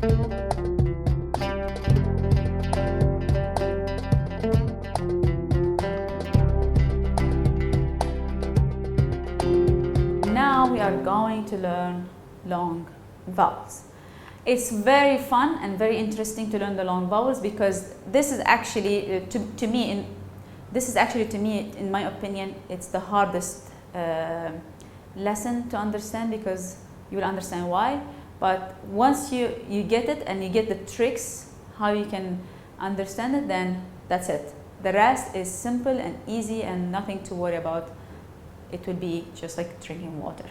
Now we are going to learn long vowels. It's very fun and very interesting to learn the long vowels because this is actually to me in my opinion it's the hardest lesson to understand, because you will understand why. But once you get it and you get the tricks how you can understand it, then that's it. The rest is simple and easy and nothing to worry about. It will be just like drinking water.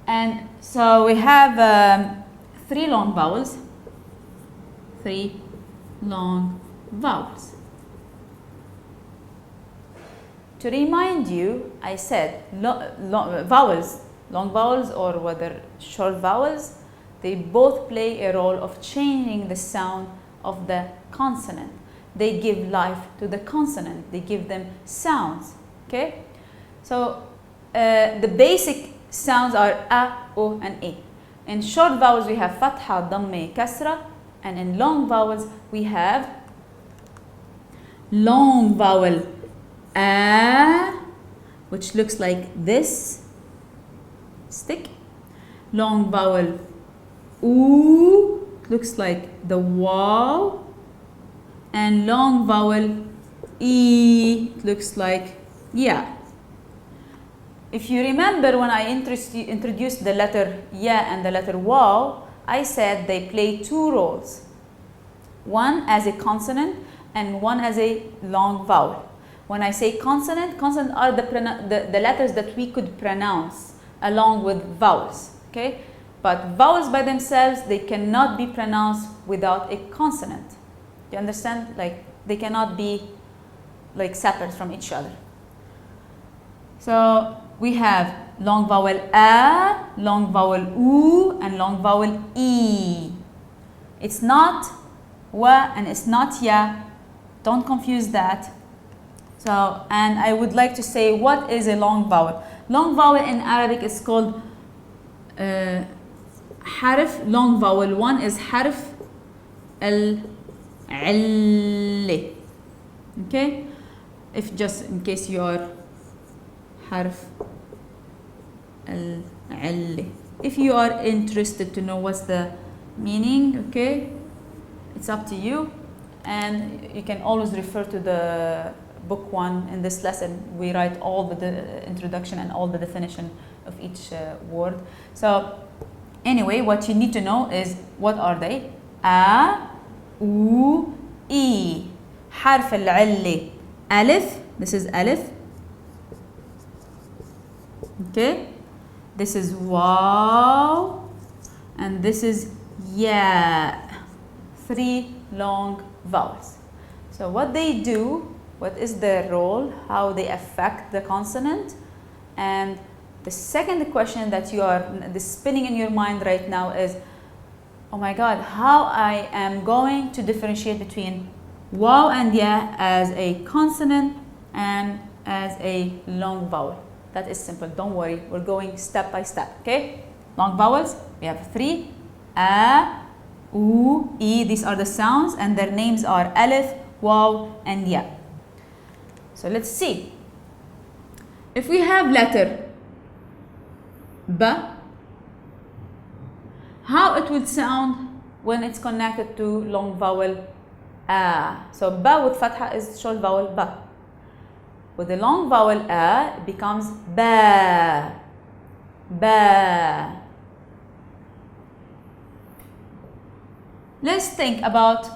And so we have 3 long vowels. 3 long vowels. To remind you, I said vowels, long vowels or whether short vowels, they both play a role of changing the sound of the consonant. They give life to the consonant. They give them sounds. Okay? So the basic sounds are a, o, and e. In short vowels we have fatha, damma, kasra, and in long vowels we have long vowel a, which looks like this stick. Long vowel oo, looks like the wow, and long vowel e, looks like yeah. If you remember when I introduced the letter ya and the letter waw, I said they play 2 roles. One as a consonant and one as a long vowel. When I say consonant are the letters that we could pronounce along with vowels. Okay? But vowels by themselves, they cannot be pronounced without a consonant. You understand? Like they cannot be like separate from each other. So we have long vowel a, long vowel oo, and long vowel e. It's not wa and it's not ya. Don't confuse that. So, and I would like to say, what is a long vowel? Long vowel in Arabic is called harf. Long vowel 1 is harf al-'alli. Okay? If just in case you are harf al-'alli. If you are interested to know what's the meaning, okay, it's up to you, and you can always refer to the book 1. In this lesson we write all the introduction and all the definition of each word. So anyway, what you need to know is what are they? A, u, e. Harf al-'alli, alif. This is alif. Okay, this is waw, and this is ya. 3 long vowels. So what they do, what is their role, how they affect the consonant, and the second question that you are spinning in your mind right now is, oh my God, how I am going to differentiate between waw and ya as a consonant and as a long vowel. That is simple, don't worry, we're going step by step, okay? Long vowels, we have 3, a, u, e, these are the sounds, and their names are alif, waw, and ya. So let's see. If we have letter b, how it would sound when it's connected to long vowel a. So ba with fatha is short vowel ba. With the long vowel a, it becomes ba, ba. Let's think about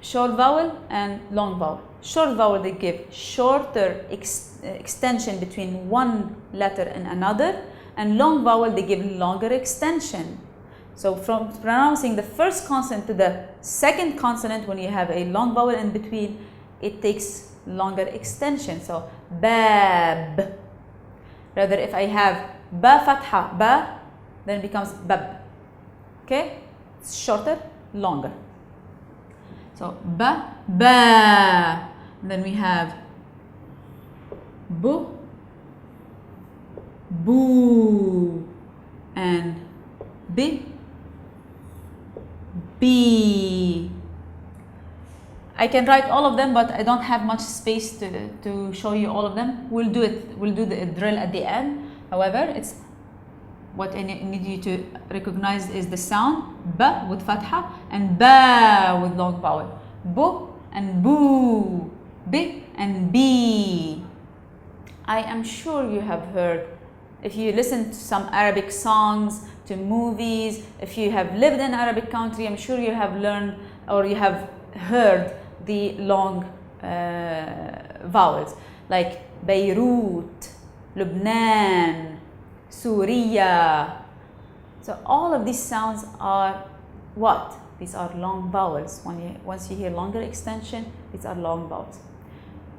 short vowel and long vowel. Short vowel, they give shorter extension between one letter and another, and long vowel, they give longer extension. So from pronouncing the first consonant to the second consonant, when you have a long vowel in between, it takes longer extension. So bab. Rather, if I have ba fatha, ba, then it becomes bab. Okay? It's shorter, longer. So ba, ba. Then we have bu, boo, and bi, B. I can write all of them, but I don't have much space to show you all of them. We'll do the drill at the end. However, it's what I need you to recognize is the sound B with fatha and ba with long vowel. Bu and boo, B and B. I am sure you have heard, if you listen to some Arabic songs, to movies, if you have lived in Arabic country, I'm sure you have learned or you have heard the long vowels like Beirut, Lebanon, Syria. So all of these sounds are what? These are long vowels. Once you hear longer extension, these are long vowels.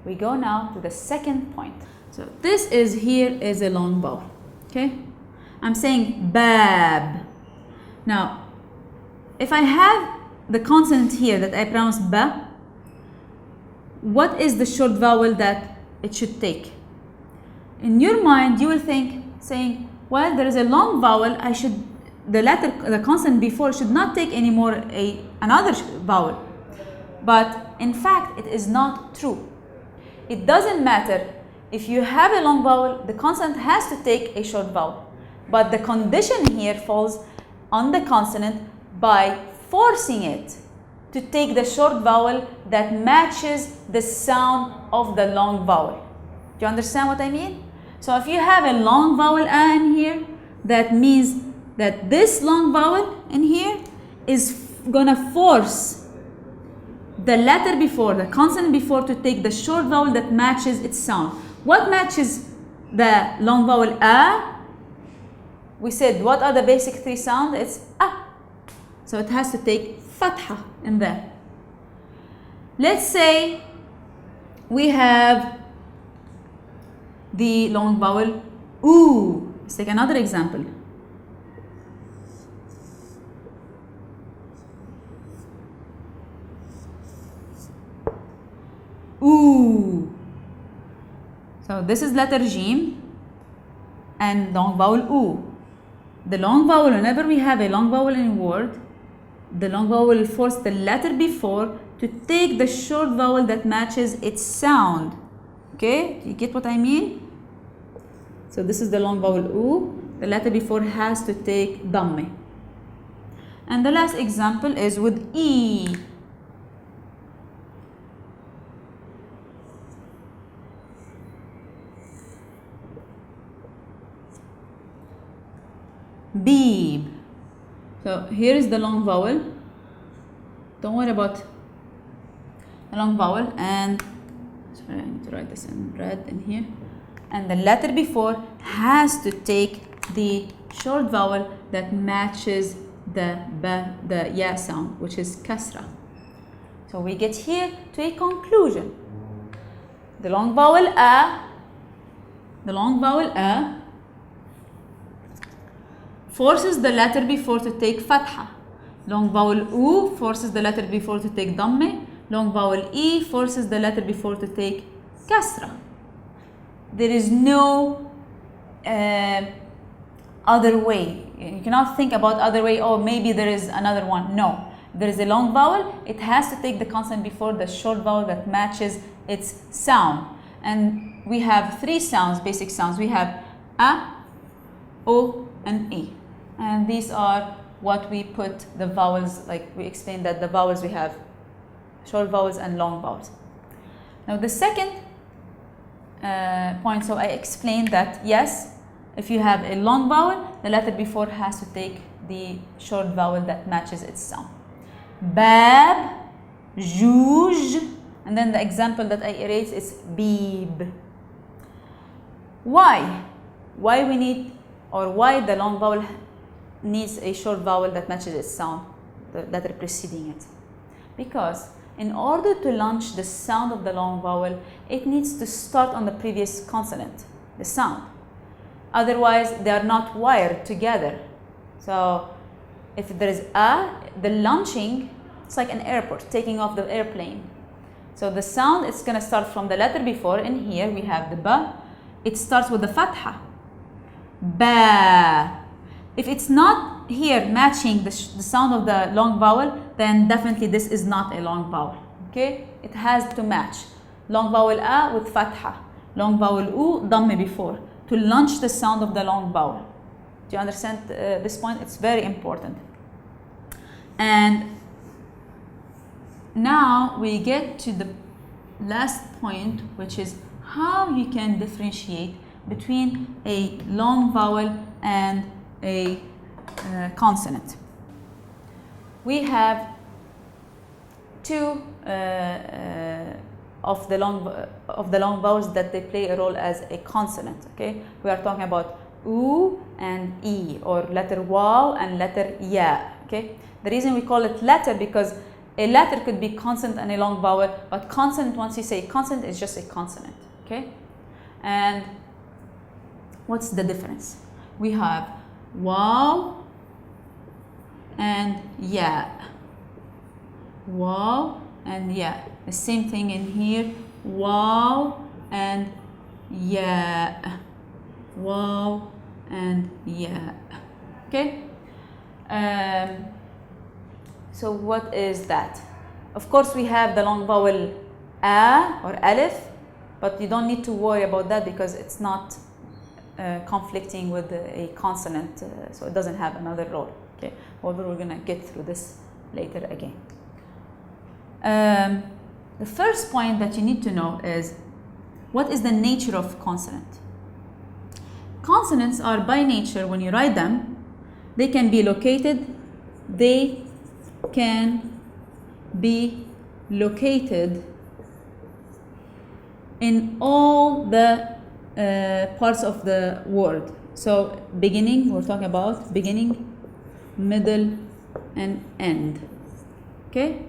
We go now to the second point. So this is a long vowel. Okay, I'm saying bab. Now, if I have the consonant here that I pronounce ba, what is the short vowel that it should take? In your mind, you will think, saying, well, there is a long vowel, the consonant before should not take anymore another vowel. But in fact, it is not true. It doesn't matter. If you have a long vowel, the consonant has to take a short vowel. But the condition here falls on the consonant by forcing it to take the short vowel that matches the sound of the long vowel. Do you understand what I mean? So if you have a long vowel a in here, that means that this long vowel in here is gonna force the letter before, the consonant before, to take the short vowel that matches its sound. What matches the long vowel a? We said, what are the basic three sounds? It's a. So it has to take fatha in there. Let's say we have the long vowel oo. Let's take another example. Ooh. So this is letter Jim and long vowel oo. The long vowel, whenever we have a long vowel in a word, the long vowel will force the letter before to take the short vowel that matches its sound. Okay, you get what I mean? So this is the long vowel oo. The letter before has to take damme. And the last example is with E. Beeb. So here is the long vowel. Don't worry about the long vowel, and sorry, I need to write this in red in here. And the letter before has to take the short vowel that matches the ya sound, which is kasra. So we get here to a conclusion. The long vowel a forces the letter before to take fatha. Long vowel oo forces the letter before to take damme. Long vowel e forces the letter before to take kasra. There is no other way. You cannot think about other way, or maybe there is another one. No. There is a long vowel. It has to take the consonant before the short vowel that matches its sound. And we have three sounds, basic sounds. We have a, o, and e. And these are what we put the vowels, like we explained that the vowels we have short vowels and long vowels. Now the second point, so I explained that yes, if you have a long vowel, the letter before has to take the short vowel that matches its sound. Bab, juj, and then the example that I erased is beeb. Why? Why we need, or why the long vowel needs a short vowel that matches its sound, the letter preceding it? Because in order to launch the sound of the long vowel, it needs to start on the previous consonant, the sound. Otherwise, they are not wired together. So if there is a, the launching, it's like an airport, taking off the airplane. So the sound is going to start from the letter before. In here, we have the ba. It starts with the fatha. Ba. If it's not here matching the sound of the long vowel, then definitely this is not a long vowel. Okay? It has to match. Long vowel A with fatha. Long vowel U, dhamme before. To launch the sound of the long vowel. Do you understand this point? It's very important. And now we get to the last point, which is how you can differentiate between a long vowel and a consonant. We have two of the long vowels that they play a role as a consonant. Okay, we are talking about U and E, or letter Waw and letter Ya. Okay, the reason we call it letter because a letter could be consonant and a long vowel, but consonant, once you say consonant, is just a consonant. Okay, and what's the difference? We have Waw and Ya. Waw and Ya. The same thing in here. Waw and Ya. Waw and Ya. Okay. So what is that? Of course, we have the long vowel A or Alif, but you don't need to worry about that because it's not conflicting with a consonant, so it doesn't have another role. Okay. However, we're gonna get through this later again. The first point that you need to know is what is the nature of consonant. Consonants are by nature, when you write them, they can be located in all the parts of the word. So beginning, we're talking about beginning, middle, and end. Okay?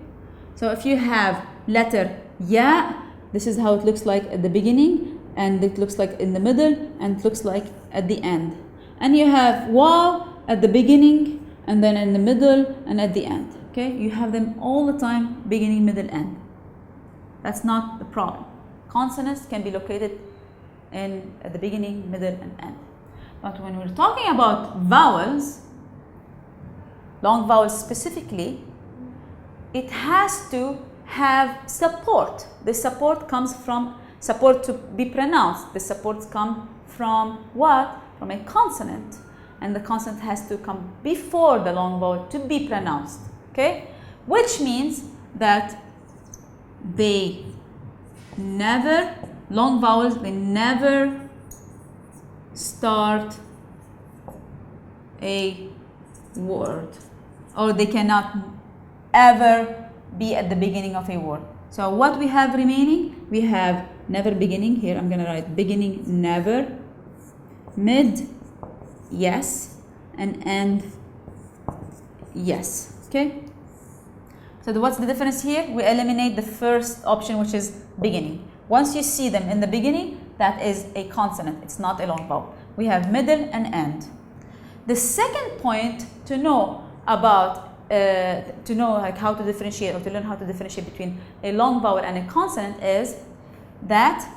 So if you have letter Ya, this is how it looks like at the beginning, and it looks like in the middle, and it looks like at the end. And you have Waw at the beginning, and then in the middle, and at the end. Okay? You have them all the time, beginning, middle, end. That's not the problem. Consonants can be located at the beginning, middle, and end. But when we're talking about vowels, long vowels specifically, it has to have support. The support comes from support to be pronounced. The supports come from what? From a consonant. And the consonant has to come before the long vowel to be pronounced. Okay? Which means that long vowels, they never start a word, or they cannot ever be at the beginning of a word. So what we have remaining, we have never beginning. Here I'm going to write beginning never, mid yes, and end yes. Okay? So what's the difference here? We eliminate the first option, which is beginning. Once you see them in the beginning, that is a consonant. It's not a long vowel. We have middle and end. The second point to know about like how to differentiate, or to learn how to differentiate between a long vowel and a consonant, is that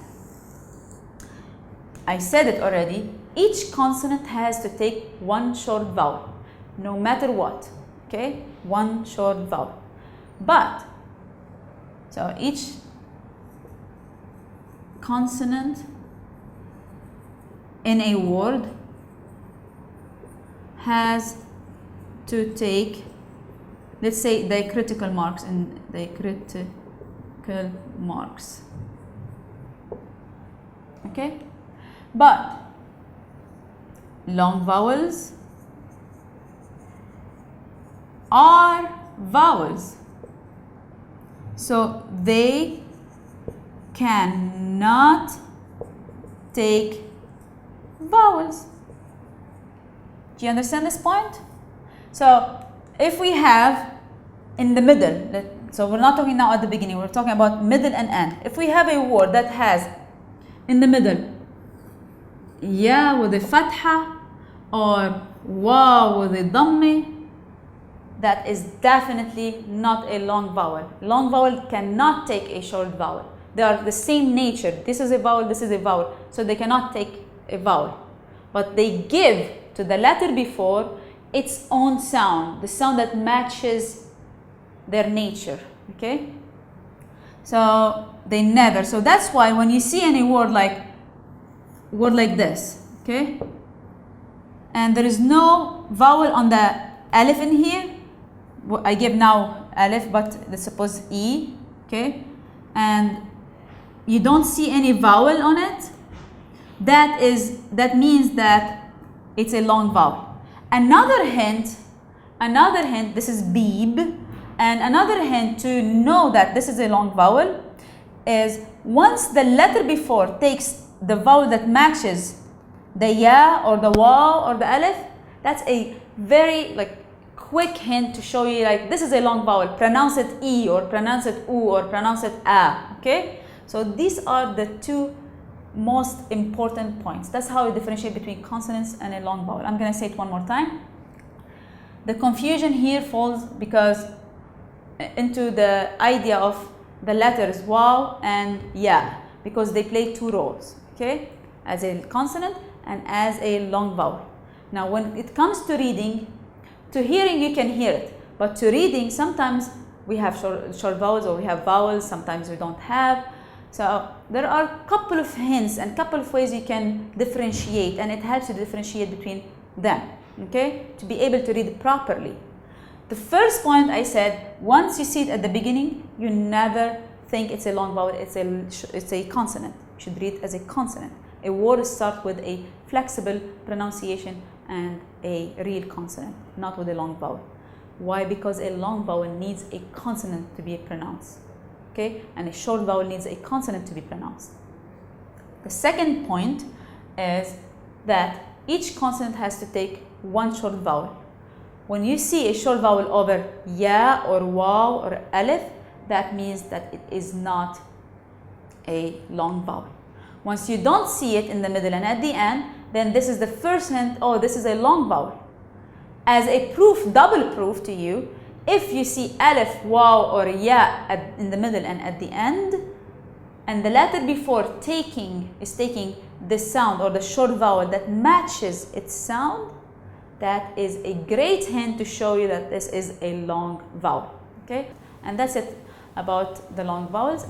I said it already. Each consonant has to take one short vowel, no matter what. Okay, one short vowel. But so each consonant in a word has to take, let's say, diacritical marks and diacritical marks. Okay? But long vowels are vowels, so they cannot take vowels. Do you understand this point? So if we have in the middle, so we're not talking now at the beginning, we're talking about middle and end. If we have a word that has in the middle Ya with a fatha or Waw with a dhamme, that is definitely not a long vowel. Long vowel cannot take a short vowel. They are the same nature. This is a vowel, this is a vowel. So they cannot take a vowel. But they give to the letter before its own sound, the sound that matches their nature, okay? So they never. So that's why when you see any word like this, okay, and there is no vowel on the alif in here, I give now alif, but let's suppose E, okay, and you don't see any vowel on it, that means that it's a long vowel. Another hint, this is beeb, and another hint to know that this is a long vowel is once the letter before takes the vowel that matches the ya or the waw or the alif, that's a very quick hint to show you this is a long vowel. Pronounce it E or pronounce it U or pronounce it A, okay? So these are the two most important points. That's how we differentiate between consonants and a long vowel. I'm going to say it one more time. The confusion here falls into the idea of the letters waw and ya, because they play two roles, okay, as a consonant and as a long vowel. Now when it comes to reading, to hearing you can hear it, but to reading sometimes we have short vowels or we have vowels, sometimes we don't have. So there are a couple of hints and couple of ways you can differentiate, and it helps you differentiate between them, okay, to be able to read it properly. The first point I said, once you see it at the beginning, you never think it's a long vowel, it's a consonant. You should read it as a consonant. A word starts with a flexible pronunciation and a real consonant, not with a long vowel. Why? Because a long vowel needs a consonant to be pronounced, okay, and a short vowel needs a consonant to be pronounced. The second point is that each consonant has to take one short vowel. When you see a short vowel over ya or waw or alif, that means that it is not a long vowel. Once you don't see it in the middle and at the end, then this is the first hint, oh, this is a long vowel. As a proof, double proof to you, if you see alif, waw or ya in the middle and at the end, and the letter before is taking the sound or the short vowel that matches its sound, that is a great hint to show you that this is a long vowel, okay? And that's it about the long vowels.